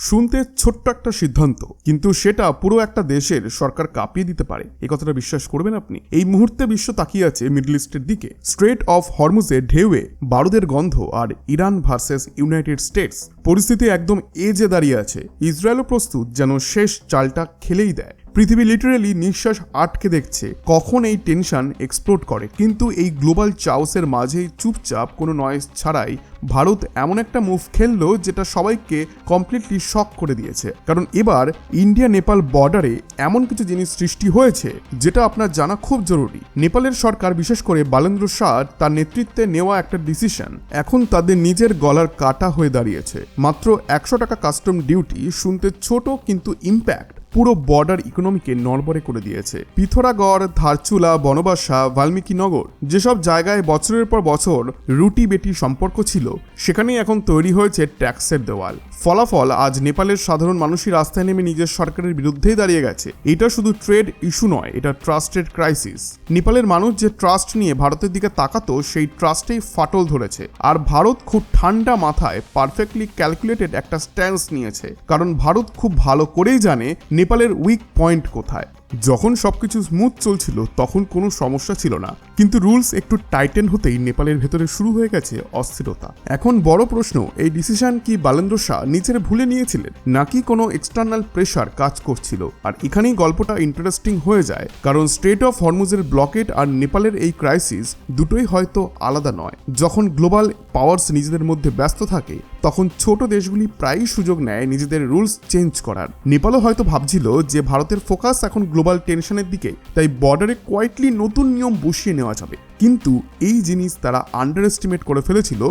শুনতে ছোট্ট একটা সিদ্ধান্ত, কিন্তু সেটা পুরো একটা দেশের সরকার কাঁপিয়ে দিতে পারে। এই কথাটা বিশ্বাস করবেন আপনি? এই মুহূর্তে বিশ্ব তাকিয়ে আছে মিডল ইস্টের দিকে। স্ট্রেট অফ হরমুজে ঢেউয়ে বারুদের গন্ধ আর ইরান ভার্সেস ইউনাইটেড স্টেটস পরিস্থিতি একদম এজে দাঁড়িয়ে আছে। ইসরায়েলও প্রস্তুত যেন শেষ চালটা খেলেই দেয়। পৃথিবী লিটারেলি নিঃশ্বাস আটকে দেখছে কখন এই টেনশন এক্সপ্লোড করে। কিন্তু এই গ্লোবাল চাউসের মাঝেই চুপচাপ কোনো নয়েজ ছাড়াই ভারত এমন একটা মুভ খেললো যেটা সবাইকে কমপ্লিটলি শক করে দিয়েছে। কারণ এবার ইন্ডিয়া নেপাল বর্ডারে এমন কিছু জিনিস সৃষ্টি হয়েছে যেটা আপনার জানা খুব জরুরি। নেপালের সরকার, বিশেষ করে বালেন্দ্র শাহ তার নেতৃত্বে নেওয়া একটা ডিসিশন এখন তাদের নিজের গলার কাটা হয়ে দাঁড়িয়েছে। মাত্র 100 টাকা কাস্টম ডিউটি শুনতে ছোট, কিন্তু ইম্প্যাক্ট পুরো বর্ডার ইকোনমিকে নড়বড়ে করে দিয়েছে। পিথোরাগড়, ধারচুলা, বনবাসা, বাল্মীকিনগর যেসব জায়গায় বছরের পর বছর রুটি বেটি সম্পর্ক ছিল, সেখানেই এখন তৈরি হয়েছে ট্যাক্সের দেওয়াল। ফলাফল, আজ নেপালের সাধারণ মানুষই রাস্তায় নেমে নিজের সরকারের বিরুদ্ধেই দাঁড়িয়ে গেছে। এটা শুধু ট্রেড ইস্যু নয়, এটা ট্রাস্টেড ক্রাইসিস। নেপালের মানুষ যে ট্রাস্ট নিয়ে ভারতের দিকে তাকাতো, সেই ট্রাস্টেই ফাটল ধরেছে। আর ভারত খুব ঠান্ডা মাথায় পারফেক্টলি ক্যালকুলেটেড একটা স্ট্যান্স নিয়েছে, কারণ ভারত খুব ভালো করেই জানে নেপালের উইক পয়েন্ট কোথায়। যখন সবকিছু স্মুথ চলছিল তখন কোনো সমস্যা ছিল না, কিন্তু রুলস একটু টাইটেন হতেই নেপালের ভেতরে শুরু হয়ে গেছে অস্থিরতা। এখন বড় প্রশ্ন, এই ডিসিশন কি বালেন্দ্র শাহ নিজের ভুলে নিয়েছিলেন, নাকি কোনো এক্সটার্নাল প্রেশার কাজ করছিল? আর এখানেই গল্পটা ইন্টারেস্টিং হয়ে যায়, কারণ স্ট্রেট অফ হরমুজের ব্লকেড আর নেপালের এই ক্রাইসিস দুটোই হয়তো আলাদা নয়। যখন গ্লোবাল পাওয়ার্স নিজেদের মধ্যে ব্যস্ত থাকে, তখন ছোট দেশগুলি প্রায়ই সুযোগ নেয় নিজেদের রুলস চেঞ্জ করার। নেপালও হয়তো ভাবছিল যে ভারতের ফোকাস এখন গ্লোবাল টেনশনের দিকে, তাই বর্ডারে কোয়াইটলি নতুন নিয়ম বসিয়ে নেওয়া যাবে। কিন্তু এই জিনিস তারা আন্ডার এস্টিমেট করে ফেলেছিল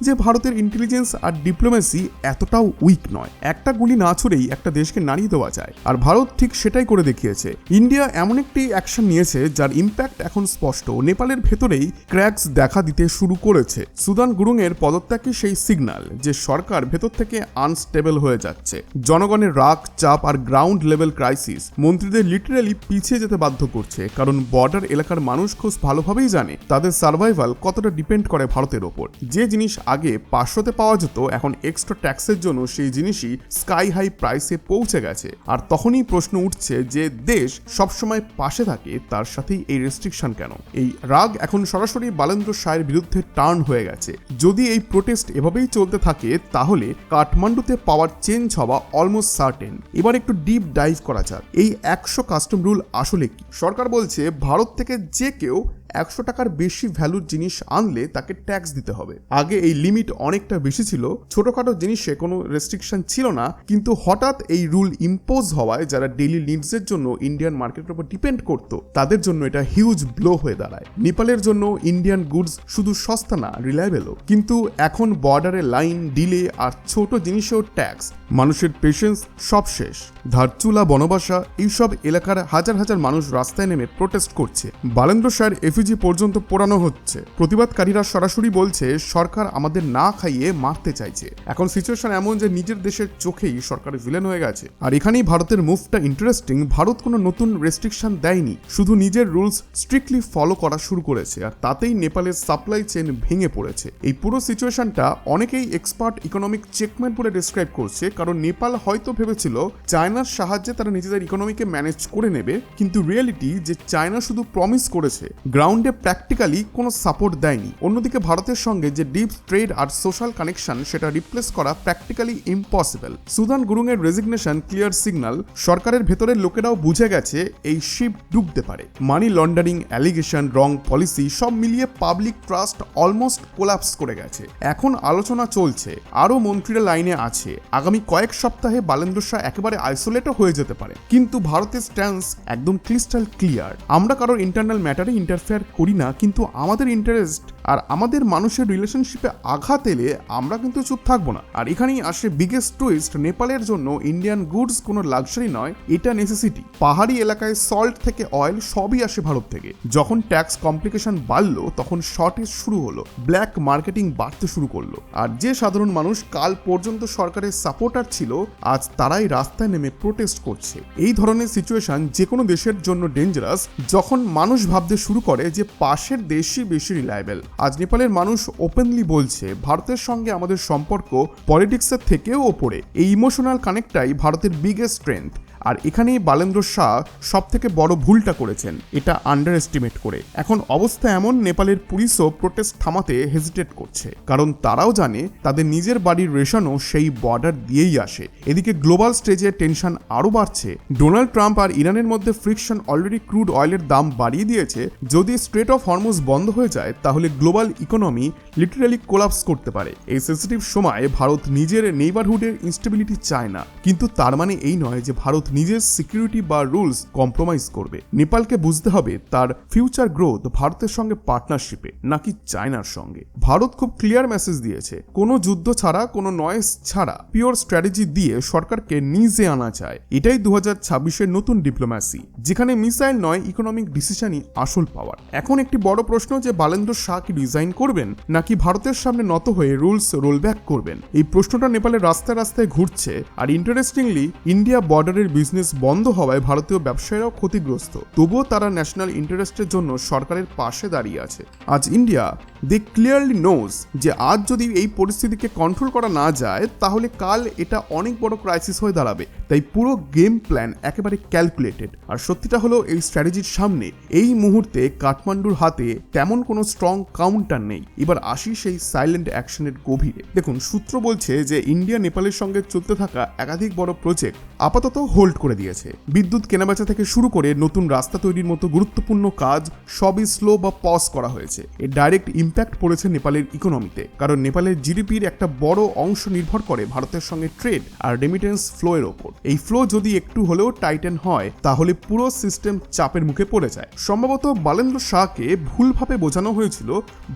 যে ভারতের ইন্টেলিজেন্স আর ডিপ্লোমেসি এতটাও উইক নয়। একটা গুলি না ছুড়েই একটা দেশকে নাড়িয়ে দেওয়া যায়, আর ভারত ঠিক সেটাই করে দেখিয়েছে। ইন্ডিয়া এমন একটি অ্যাকশন নিয়েছে যার ইম্প্যাক্ট এখন স্পষ্ট। নেপালের ভেতরেই ক্র্যাকস দেখা দিতে শুরু করেছে। সুদান গুরুংয়ের পদত্যাগই সেই সিগন্যাল যে সরকার ভেতর থেকে আনস্টেবল হয়ে যাচ্ছে। জনগণের রাগ, চাপ আর গ্রাউন্ড লেভেল ক্রাইসিস মন্ত্রীদের লিটারালি পিছিয়ে যেতে বাধ্য করছে, কারণ বর্ডার এলাকার মানুষ খুব ভালোভাবেই জানে তাদের সার্ভাইভাল কতটা ডিপেন্ড করে ভারতের ওপর। যে জিনিস আগে 500-তে পাওয়া যেত, এখন এক্সট্রা ট্যাক্সের জন্য সেই জিনিসই স্কাই হাই প্রাইসে পৌঁছে গেছে। আর তখনই প্রশ্ন উঠছে যে দেশ সবসময় পাশে থাকে, তার সাথেই এই রেস্ট্রিকশন কেন? এই রাগ এখন সরাসরি বালেন্দ্র শাহের বিরুদ্ধে টার্ন হয়ে গেছে। যদি এই প্রোটেস্ট এভাবেই চলতে থাকে, তাহলে কাঠমান্ডুতে পাওয়ার চেঞ্জ হওয়া অলমোস্ট সার্টেন। এবার একটু ডিপ ডাইভ করা যাক। এই 100 কাস্টম রুল আসলে কি? সরকার বলছে ভারত থেকে যে কেউ 100 টাকার বেশি ভ্যালুর জিনিস আনলে তাকে ট্যাক্স দিতে হবে। আগে এই লিমিট অনেকটা বেশি ছিল, ছোটখাটো জিনিসে কোনো রেস্ট্রিকশন ছিল না, কিন্তু হঠাৎ এই রুল ইম্পোজ হওয়ায় যারা ডেইলি নিডসের জন্য ইন্ডিয়ান মার্কেটের উপর ডিপেন্ড করতো, তাদের জন্য এটা হিউজ ব্লো হয়ে দাঁড়ায়। নেপালের জন্য ইন্ডিয়ান গুডস শুধু সস্তা না, রিলায়েবলও। কিন্তু এখন বর্ডারে লাইন, ডিলে আর ছোট জিনিসেও ট্যাক্স। মানুষের পেশেন্স সব শেষ। ধারচুলা, বনবাসা এইসব এলাকার হাজার হাজার মানুষ রাস্তায় নেমে প্রোটেস্ট করছে। বালেন্দ্র শাহের এফিজি পর্যন্ত পোড়ানো হচ্ছে। প্রতিবাদকারীরা সরাসরি বলছে সরকার আমাদের না খাইয়ে মারতে চাইছে। এখন সিচুয়েশন এমন যে নিজের দেশের চোখেই সরকার ভিলেন হয়ে গেছে। আর এখানেই ভারতের মুভটা ইন্টারেস্টিং। ভারত কোনো নতুন রেস্ট্রিকশন দেয়নি, শুধু নিজের রুলস স্ট্রিক্টলি ফলো করা শুরু করেছে। আর তাতেই নেপালের সাপ্লাই চেইন ভেঙে পড়েছে। এই পুরো সিচুয়েশনটা অনেকেই এক্সপার্ট ইকোনমিক চেকমেন্ট বলে ডিসক্রাইব করছে, কারণ নেপাল হয়তো ভেবেছিল চায়নার সাহায্যে তারা নিজেদের ইকোনমিকে ম্যানেজ করে নেবে, কিন্তু রিয়েলিটি যে চায়না শুধু প্রমিস করেছে, গ্রাউন্ডে প্র্যাকটিক্যালি কোনো সাপোর্ট দেয়নি। অন্যদিকে ভারতের সঙ্গে যে ডিপ ট্রেড আর সোশ্যাল কানেকশন, সেটা রিপ্লেস করা প্র্যাকটিক্যালি ইম্পসিবল। সুদান গুরুংয়ের রেজিগনেশন ক্লিয়ার সিগন্যাল। সরকারের ভেতরের লোকেরাও বুঝে গেছে এই শিপ ডুবতে পারে। Money laundering, allegation, wrong policy সব মিলিয়ে পাবলিক ট্রাস্ট অলমোস্ট কোলাপস করে গেছে। এখন আলোচনা চলছে, আরও মন্ত্রীরা লাইনে আছে। আগামী কয়েক সপ্তাহে বালেন্দ্র শাহ একেবারে আইসোলেটও হয়ে যেতে পারে। কিন্তু ভারতের স্ট্যান্স একদম ক্রিস্টাল ক্লিয়ার। আমরা কারোর ইন্টারনাল ম্যাটারে ইন্টারফেয়ার করি না, কিন্তু আমাদের ইন্টারেস্ট আর আমাদের মানুষের রিলেশনশিপে আঘাত এলে আমরা কিন্তু চুপ থাকবো না। আর এখানেই আসে বিগেস্ট টুইস্ট। নেপালের জন্য ইন্ডিয়ান গুডস কোনো লাক্সারি নয়, এটা নেসেসিটি। পাহাড়ি এলাকায় সল্ট থেকে অয়েল সবই আসে ভারত থেকে। যখন ট্যাক্স কমপ্লিকেশন বাড়লো, তখন শর্টেজ শুরু হলো, ব্ল্যাক মার্কেটিং বাড়তে শুরু করলো। আর যে সাধারণ মানুষ কাল পর্যন্ত সরকারের সাপোর্টার ছিল, আজ তারাই রাস্তায় নেমে প্রোটেস্ট করছে। এই ধরনের সিচুয়েশন যে কোনো দেশের জন্য ডেঞ্জারাস, যখন মানুষ ভাবতে শুরু করে যে পাশের দেশই বেশি রিলায়েবল। আজ নেপালের মানুষ ওপেনলি বলছে ভারতের সঙ্গে আমাদের সম্পর্ক পলিটিক্সের থেকেও ওপরে। এই ইমোশনাল কানেক্টটাই ভারতের বিগেস্ট স্ট্রেংথ। আর এখানেই বালেন্দ্র শাহ সব থেকে বড় ভুলটা করেছেন, এটা আন্ডার এস্টিমেট করে। এখন অবস্থা এমন, নেপালের পুলিশও প্রোটেস্ট থামাতে হেজিটেট করছে, কারণ তারাও জানে তাদের নিজের বাড়ির রেশনও সেই বর্ডার দিয়েই আসে। এদিকে গ্লোবাল স্টেজে টেনশন আরও বাড়ছে। ডোনাল্ড ট্রাম্প আর ইরানের মধ্যে ফ্রিকশন অলরেডি ক্রুড অয়েলের দাম বাড়িয়ে দিয়েছে। যদি স্ট্রেট অফ হরমুজ বন্ধ হয়ে যায় তাহলে গ্লোবাল ইকোনমি লিটারালি কোলাপস করতে পারে। এই সেন্সিটিভ সময়ে ভারত নিজের নেইবারহুডের ইনস্টেবিলিটি চায় না, কিন্তু তার মানে এই নয় যে ভারত নিজের সিকিউরিটি বা রুলস কম্প্রোমাইজ করবে। নেপালকে বুঝতে হবে তার ফিউচার গ্রোথ ভারতের সঙ্গে পার্টনারশিপে নাকি চায়নার সঙ্গে। ভারত খুব ক্লিয়ার মেসেজ দিয়েছে, কোনো যুদ্ধ ছাড়া, কোনো নয়েস ছাড়া পিওর স্ট্র্যাটেজি দিয়ে সরকারকে নিজে আনা চায়। এটাই 2026-এর নতুন ডিপ্লোম্যাসি, যেখানে মিসাইল নয় ইকোনমিক ডিসিশনই আসল পাওয়ার। এখন একটি বড় প্রশ্ন যে বালেন্দ্র শাহ কি রিজাইন করবেন নাকি ভারতের সামনে নত হয়ে রুলস রোলব্যাক করবেন। এই প্রশ্নটা নেপালের রাস্তায় রাস্তায় ঘুরছে। আর ইন্টারেস্টিংলি ইন্ডিয়া বর্ডারের বিজনেস বন্ধ হওয়ায় ভারতীয় ব্যবসায়ীরাও ক্ষতিগ্রস্ত, তবুও তারা ন্যাশনাল ইন্টারেস্টের জন্য সরকারের পাশে দাঁড়িয়ে আছে। আজ ইন্ডিয়া দে ক্লিয়ারলি নোজ যে আজ যদি এই পরিস্থিতিকে কন্ট্রোল করা না যায় তাহলে কাল এটা অনেক বড় ক্রাইসিস হয়ে দাঁড়াবে। তাই পুরো গেম প্ল্যান একেবারে ক্যালকুলেটেড। আর সত্যিটা হলো এই স্ট্র্যাটেজির সামনে এই মুহূর্তে কাঠমান্ডুর হাতে তেমন কোনো স্ট্রং কাউন্টার নেই। এবার আসি সেই সাইলেন্ট অ্যাকশনের গভীরে। দেখুন, সূত্র বলছে যে ইন্ডিয়া নেপালের সঙ্গে চলতে থাকা একাধিক বড় প্রজেক্ট আপাতত হোল্ড করে দিয়েছে। বিদ্যুৎ কেনাবেচা থেকে শুরু করে নতুন রাস্তা তৈরির মতো গুরুত্বপূর্ণ কাজ সবই স্লো বা পজ করা হয়েছে। এর ডাইরেক্ট ইম্প্যাক্ট পড়েছে নেপালের ইকোনমিতে, কারণ নেপালের জিডিপির একটা বড় অংশ নির্ভর করে ভারতের সঙ্গে ট্রেড আর রেমিটেন্স ফ্লো এর ওপর। এই ফ্লো যদি একটু হলেও টাইটেন হয় তাহলে পুরো সিস্টেম চাপের মুখে পড়ে যায়। সম্ভবত বালেন্দ্র শাহকে ভুলভাবে বোঝানো হয়েছিল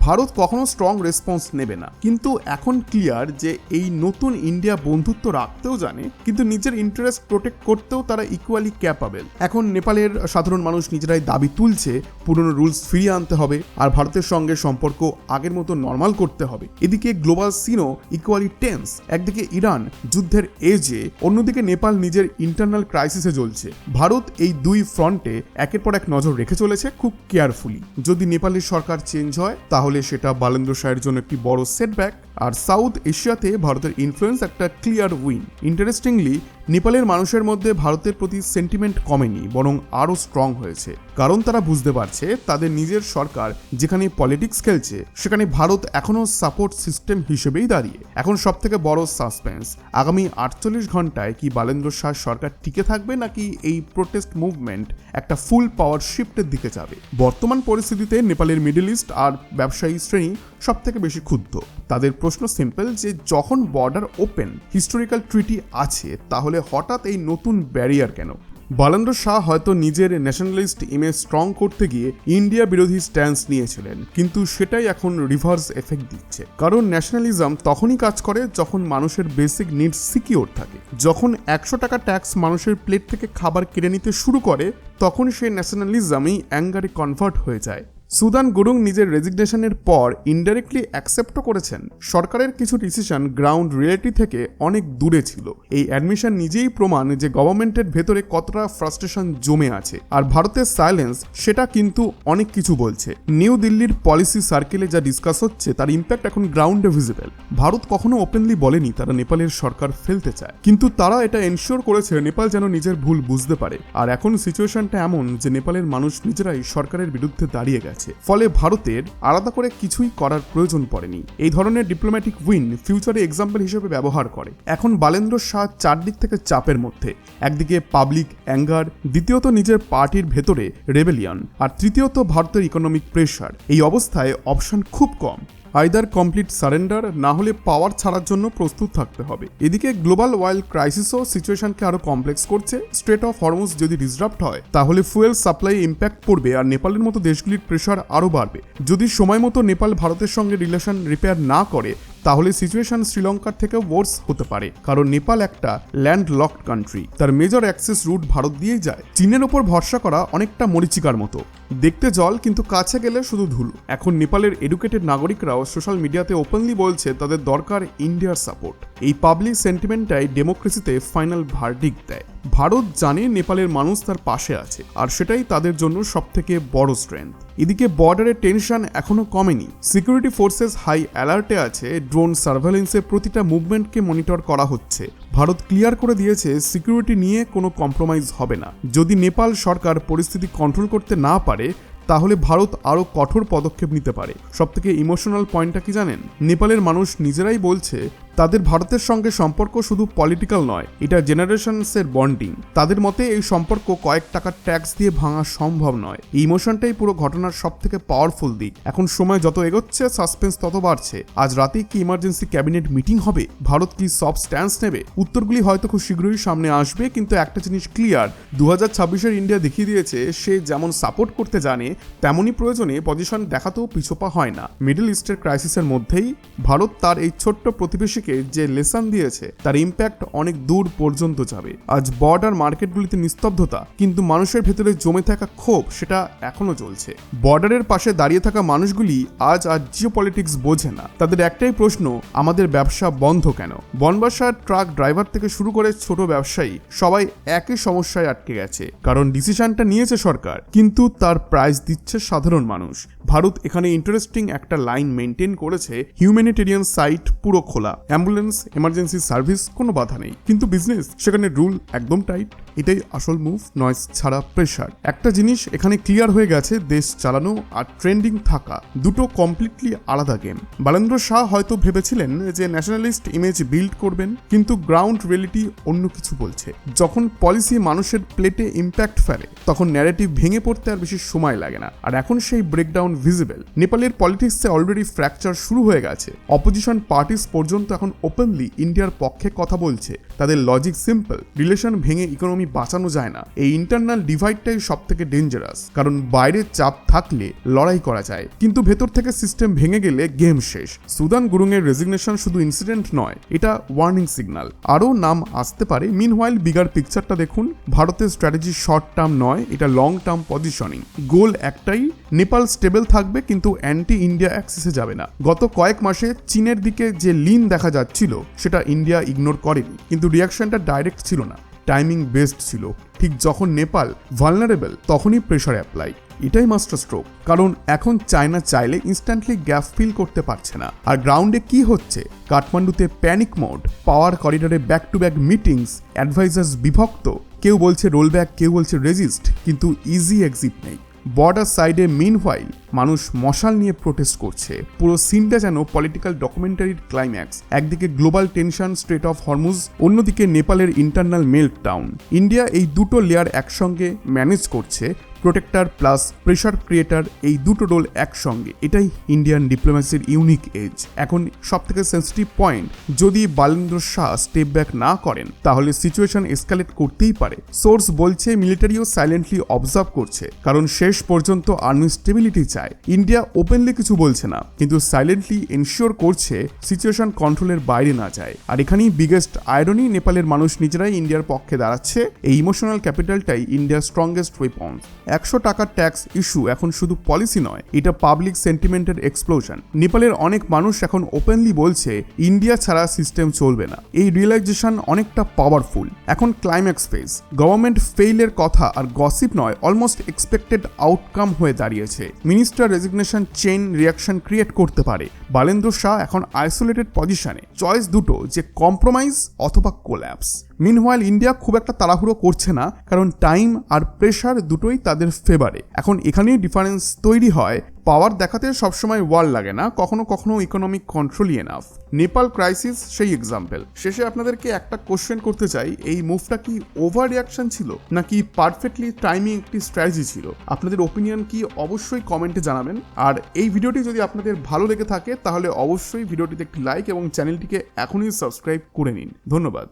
ভারত কখনো স্ট্রং রেসপন্স নেবে না, কিন্তু এখন ক্লিয়ার যে এই নতুন ইন্ডিয়া বন্ধুত্ব রাখতেও জানে, কিন্তু নিজের ইন্টারেস্ট প্রোটেক্ট করতেও তারা ইকুয়ালি ক্যাপাবেল। এখন নেপালের সাধারণ মানুষ নিজেরাই দাবি তুলছে পুরনো রুলস ফিরিয়ে আনতে হবে আর ভারতের সঙ্গে সম্পর্ক আগের মতো নর্মাল করতে হবে। এদিকে গ্লোবাল সিনও ইকুয়ালি টেন্স। একদিকে ইরান যুদ্ধের এজে, অন্যদিকে নেপাল নিজের ইন্টারনাল ক্রাইসিসে জ্বলছে। ভারত এই দুই ফ্রন্টে একের পর এক নজর রেখে চলেছে খুব কেয়ারফুলি। যদি নেপালের সরকার চেঞ্জ হয় তাহলে সেটা বালেন্দ্র শাহের জন্য একটি বড় সেটব্যাক। আর সাউথ এশিয়াতে ভারতের ইনফ্লুয়েন্স একটা ক্লিয়ার উইন। ইন্টারেস্টিংলি নেপালের মানুষের মধ্যে ভারতের প্রতি সেন্টিমেন্ট কমেনি, বরং আরও স্ট্রং হয়েছে, কারণ তারা বুঝতে পারছে তাদের নিজের সরকার যেখানে পলিটিক্স খেলছে সেখানে ভারত এখনও সাপোর্ট সিস্টেম হিসেবেই দাঁড়িয়ে। এখন সব থেকে বড় সাসপেন্স, আগামী 48 ঘন্টায় কি বালেন্দ্র শাহ সরকার টিকে থাকবে নাকি এই প্রোটেস্ট মুভমেন্ট একটা ফুল পাওয়ার শিফটের দিকে যাবে। বর্তমান পরিস্থিতিতে নেপালের মিডল ইস্ট আর ব্যবসায়ী শ্রেণী সব থেকে বেশি ক্ষুব্ধ। তাদের প্রশ্ন সিম্পল, যে যখন বর্ডার ওপেন, হিস্টোরিক্যাল ট্রিটি আছে, তাহলে হঠাৎ এই নতুন ব্যারিয়ার কেন? বালেন্দ্র শাহ হয়তো নিজের ন্যাশনালিস্ট ইমেজ স্ট্রং করতে গিয়ে ইন্ডিয়া বিরোধী স্ট্যান্স নিয়েছিলেন, কিন্তু সেটাই এখন রিভার্স এফেক্ট দিচ্ছে। কারণ ন্যাশনালিজম তখনই কাজ করে যখন মানুষের বেসিক নিডস সিকিউর থাকে। যখন 100 টাকা ট্যাক্স মানুষের প্লেট থেকে খাবার কেড়ে নিতে শুরু করে তখন সেই ন্যাশনালিজমই অ্যাঙ্গারে কনভার্ট হয়ে যায়। সুদান গুরুং নিজের রেজিগনেশনের পর ইনডাইরেক্টলি অ্যাকসেপ্টও করেছেন সরকারের কিছু ডিসিশন গ্রাউন্ড রিয়েলিটি থেকে অনেক দূরে ছিল। এই অ্যাডমিশন নিজেই প্রমাণ যে গভর্নমেন্টের ভেতরে কতটা ফ্রাস্ট্রেশন জমে আছে। আর ভারতের সাইলেন্স সেটা কিন্তু অনেক কিছু বলছে। নিউ দিল্লির পলিসি সার্কেলে যা ডিসকাস হচ্ছে তার ইম্প্যাক্ট এখন গ্রাউন্ডে ভিজিবল। ভারত কখনো ওপেনলি বলেনি তারা নেপালের সরকার ফেলতে চায়, কিন্তু তারা এটা এনশিওর করেছে নেপাল যেন নিজের ভুল বুঝতে পারে। আর এখন সিচুয়েশনটা এমন যে নেপালের মানুষ নিজেরাই সরকারের বিরুদ্ধে দাঁড়িয়ে গেছে। ফলে ভারতের আলাদা করে কিছুই করার প্রয়োজন পড়েনি। এই ধরনের ডিপ্লোম্যাটিক উইন ফিউচারে এক্সাম্পল হিসেবে ব্যবহার করে। এখন বালেন্দ্র শাহ চারদিক থেকে চাপের মধ্যে, একদিকে পাবলিক অ্যাঙ্গার, দ্বিতীয়ত নিজের পার্টির ভেতরে রেবেলিয়ন, আর তৃতীয়ত ভারতের ইকোনমিক প্রেশার। এই অবস্থায় অপশন খুব কম, আইদার কমপ্লিট সারেন্ডার না হলে পাওয়ার ছাড়ার জন্য প্রস্তুত থাকতে হবে। এদিকে গ্লোবাল অয়েল ক্রাইসিসও সিচুয়েশনকে আরো কমপ্লেক্স করছে। স্ট্রেট অফ হরমুজ যদি ডিসরাপ্ট হয় তাহলে ফুয়েল সাপ্লাই ইম্প্যাক্ট পড়বে আর নেপালের মতো দেশগুলির প্রেশার আরো বাড়বে। যদি সময় মতো নেপাল ভারতের সঙ্গে রিলেশন রিপেয়ার না করে তাহলে সিচুয়েশন শ্রীলঙ্কার থেকেও ওয়ার্স হতে পারে, কারণ নেপাল একটা ল্যান্ড লকড কান্ট্রি। তার মেজর অ্যাক্সেস রুট ভারত দিয়েই যায়। চীনের ওপর ভরসা করা অনেকটা মরিচিকার মতো, দেখতে জল কিন্তু কাছে গেলে শুধু ধুলো। এখন নেপালের এডুকেটেড নাগরিকরাও সোশ্যাল মিডিয়াতে ওপেনলি বলছে তাদের দরকার ইন্ডিয়ার সাপোর্ট। এই পাবলিক সেন্টিমেন্টটাই ডেমোক্রেসিতে ফাইনাল ভার্ডিক্ট দেয়। ভারত জানে নেপালের মানুষ তার পাশে আছে, আর সেটাই তাদের জন্য সবথেকে বড় স্ট্রেংথ। এদিকে বর্ডারের টেনশন এখনো কমেনি। সিকিউরিটি ফোর্সেস হাই অ্যালার্টে আছে, ড্রোন সার্ভেলেন্সে প্রতিটা মুভমেন্টকে মনিটর করা হচ্ছে। ভারত ক্লিয়ার করে দিয়েছে সিকিউরিটি নিয়ে কোনো কম্প্রোমাইজ হবে না। যদি নেপাল সরকার পরিস্থিতি কন্ট্রোল করতে না পারে তাহলে ভারত আরও কঠোর পদক্ষেপ নিতে পারে। সবথেকে ইমোশনাল পয়েন্টটা কি জানেন? নেপালের মানুষ নিজেরাই বলছে তাদের ভারতের সঙ্গে সম্পর্ক শুধু পলিটিক্যাল নয়, এটা জেনারেশনসের বন্ডিং। তাদের মতে এই সম্পর্ক কয়েক টাকার ট্যাক্স দিয়ে ভাঙা সম্ভব নয়। এই ইমোশনটাই পুরো ঘটনার সবথেকে পাওয়ারফুল দিক। এখন সময় যত এগোচ্ছে সাসপেন্স তত বাড়ছে। আজ রাতেই কি ইমার্জেন্সি ক্যাবিনেট মিটিং হবে? ভারত কি সফট স্ট্যান্স নেবে? উত্তরগুলি হয়তো খুব শীঘ্রই সামনে আসবে, কিন্তু একটা জিনিস ক্লিয়ার, 2026-এর ইন্ডিয়া দেখিয়ে দিয়েছে সে যেমন সাপোর্ট করতে জানে তেমনই প্রয়োজনে পজিশন দেখাতেও পিছোপা হয় না। মিডল ইস্টের ক্রাইসিসের মধ্যেই ভারত তার এই ছোট্ট প্রতিবেশী যে লেসন দিয়েছে তার ইম্প্যাক্ট অনেক দূর পর্যন্ত যাবে। আজ বর্ডার মার্কেটগুলিতে নিস্তব্ধতা, কিন্তু মানুষের ভেতরে জমে থাকা ক্ষোভ সেটা এখনো চলছে। বর্ডারের পাশে দাঁড়িয়ে থাকা মানুষগুলি আজ আর জিওপলিটিক্স বোঝে না। তাদের একটাই প্রশ্ন, আমাদের ব্যবসা বন্ধ কেন? বনবাসার ট্রাক ড্রাইভার থেকে শুরু করে ছোট ব্যবসায়ী সবাই একই সমস্যায় আটকে গেছে, কারণ ডিসিশনটা নিয়েছে সরকার, কিন্তু তার প্রাইস দিচ্ছে সাধারণ মানুষ। ভারত এখানে ইন্টারেস্টিং একটা লাইন মেনটেন করেছে, হিউম্যানিটেরিয়ান সাইট পুরো খোলা, অ্যাম্বুলেন্স এমার্জেন্সি সার্ভিস কোনো বাধা নেই, কিন্তু বিজনেস সেখানে রুল একদম টাইট। এটাই আসল মুভ, নয়েজ ছাড়া প্রেশার। একটা জিনিস এখানে ক্লিয়ার হয়ে গেছে, দেশ চালানো আর ট্রেন্ডিং থাকা দুটো কমপ্লিটলি আলাদা গেম। বালেন্দ্র শাহ হয়তো ভেবেছিলেন যে ন্যাশনালিস্ট ইমেজ বিল্ড করবেন, কিন্তু গ্রাউন্ড রিয়েলিটি অন্য কিছু বলছে। যখন পলিসি মানুষের প্লেটে ইম্প্যাক্ট ফেলে তখন ন্যারেটিভ ভেঙে পড়তে আর বেশি সময় লাগে না। আর এখন সেই ব্রেকডাউন ভিজিবল। নেপালের পলিটিক্সে অলরেডি ফ্র্যাকচার শুরু হয়ে গেছে। অপোজিশন পার্টিস পর্যন্ত এখন ওপেনলি ইন্ডিয়ার পক্ষে কথা বলছে। তাদের লজিক সিম্পল, রিলেশন ভেঙে ইকোনমি বাঁচানো যায় না। এই ইন্টারনাল ডিভাইডটাই সব থেকে ডেঞ্জারাস, কারণ বাইরে চাপ থাকলে লড়াই করা যায়, কিন্তু ভেতর থেকে সিস্টেম ভেঙে গেলে গেম শেষ। সুদান গুরুংয়ের রেজিগনেশন শুধু ইনসিডেন্ট নয়, এটা ওয়ার্নিং সিগন্যাল। আরও নাম আসতে পারে। মিনওয়াইল বিগার পিকচারটা দেখুন, ভারতের স্ট্র্যাটেজি শর্ট টার্ম নয়, এটা লং টার্ম পজিশনিং। গোল একটাই, নেপাল স্টেবল থাকবে কিন্তু অ্যান্টি ইন্ডিয়া অ্যাক্সিসে যাবে না। গত কয়েক মাসে চীনের দিকে যে লিন দেখা যাচ্ছিল সেটা ইন্ডিয়া ইগনোর করেনি, কিন্তু রিয়াকশনটা ডাইরেক্ট ছিল না, টাইমিং বেসড ছিল। ঠিক যখন নেপাল ভালনারেবল তখনই প্রেশার অ্যাপ্লাই। এটাই মাস্টার স্ট্রোক, কারণ এখন চায়না চাইলে ইনস্ট্যান্টলি গ্যাপ ফিল করতে পারছে না। আর গ্রাউন্ডে কি হচ্ছে? কাঠমান্ডুতে প্যানিক মোড, পাওয়ার করিডোরে back to back meetings, advisers বিভক্ত, কেউ বলছে রোল ব্যাক, কেউ বলছে রেজিস্ট, কিন্তু ইজি এক্সিট নেই। বর্ডার সাইডে মিনওয়াইল মানুষ মশাল নিয়ে প্রোটেস্ট করছে। পুরো সিনটা যেন পলিটিক্যাল ডকুমেন্টারির ক্লাইম্যাক্স। একদিকে global tension, strait of Hormuz, অন্যদিকে নেপালের ইন্টারনাল মেল্টডাউন। ইন্ডিয়া এই দুটো লেয়ার একসঙ্গে ম্যানেজ করছে, প্রোটেক্টর প্লাস প্রেশার ক্রিয়েটার, এই দুটো রোল একসঙ্গে। এটাই ইন্ডিয়ান ডিপ্লোম্যাসির ইউনিক এজ। এখন সব থেকে সেন্সিটিভ পয়েন্ট, যদি বালেন্দ্র শাহ স্টেপ ব্যাক না করেন তাহলে সিচুয়েশন এসকালেট করতেই পারে। সোর্স বলছে মিলিটারিও সাইলেন্টলি অবজার্ভ করছে, কারণ শেষ পর্যন্ত আর্মি স্টেবিলিটি চায়। ইন্ডিয়া ওপেনলি কিছু বলছে না, কিন্তু সাইলেন্টলি এনশিওর করছে সিচুয়েশন কন্ট্রোলের বাইরে না যায়। আর এখানেই বিগেস্ট আয়রনি, নেপালের মানুষ নিজেরাই ইন্ডিয়ার পক্ষে দাঁড়াচ্ছে। এই ইমোশনাল ক্যাপিটালটাই ইন্ডিয়ার স্ট্রংগেস্ট ওয়েপন। 100 টাকার ট্যাক্স ইস্যু এখন শুধু পলিসি নয়, এটা পাবলিক সেন্টিমেন্টের এক্সপ্লোশন। নেপালের অনেক মানুষ এখন ওপেনলি বলছে ইন্ডিয়া ছাড়া সিস্টেম চলবে না। এই রিয়েলাইজেশন অনেকটা পাওয়ারফুল। এখন ক্লাইম্যাক্স ফেজ, গভর্নমেন্ট ফেইলের কথা আর গসিপ নয়, অলমোস্ট এক্সপেক্টেড আউটকাম হয়ে দাঁড়িয়েছে। Minister resignation chain reaction create করতে পারে। বালেন্দ্র শাহ এখন আইসোলেটেড পজিশনে, চয়েস দুটো, যে কম্প্রোমাইজ অথবা কোল্যাপস। মিনওয়াইল ইন্ডিয়া খুব একটা তাড়াহুড়ো করছে না, কারণ টাইম আর প্রেশার দুটোই তাদের ফেভারে। এখন এখানেই ডিফারেন্স তৈরি হয়। পাওয়ার দেখাতে সবসময় ওয়ার লাগে না, কখনো কখনো ইকোনমিক কন্ট্রোলই এনাফ। নেপাল ক্রাইসিস সেই এক্সাম্পল। শেষে আপনাদেরকে একটা কোশ্চেন করতে চাই, এই মুভটা কি ওভার রিয়াকশন ছিল নাকি পারফেক্টলি টাইমিং একটি স্ট্র্যাটেজি ছিল? আপনাদের ওপিনিয়ন কি অবশ্যই কমেন্টে জানাবেন। আর এই ভিডিওটি যদি আপনাদের ভালো লেগে থাকে তাহলে অবশ্যই ভিডিওটিতে একটি লাইক এবং চ্যানেলটিকে এখনই সাবস্ক্রাইব করে নিন। ধন্যবাদ।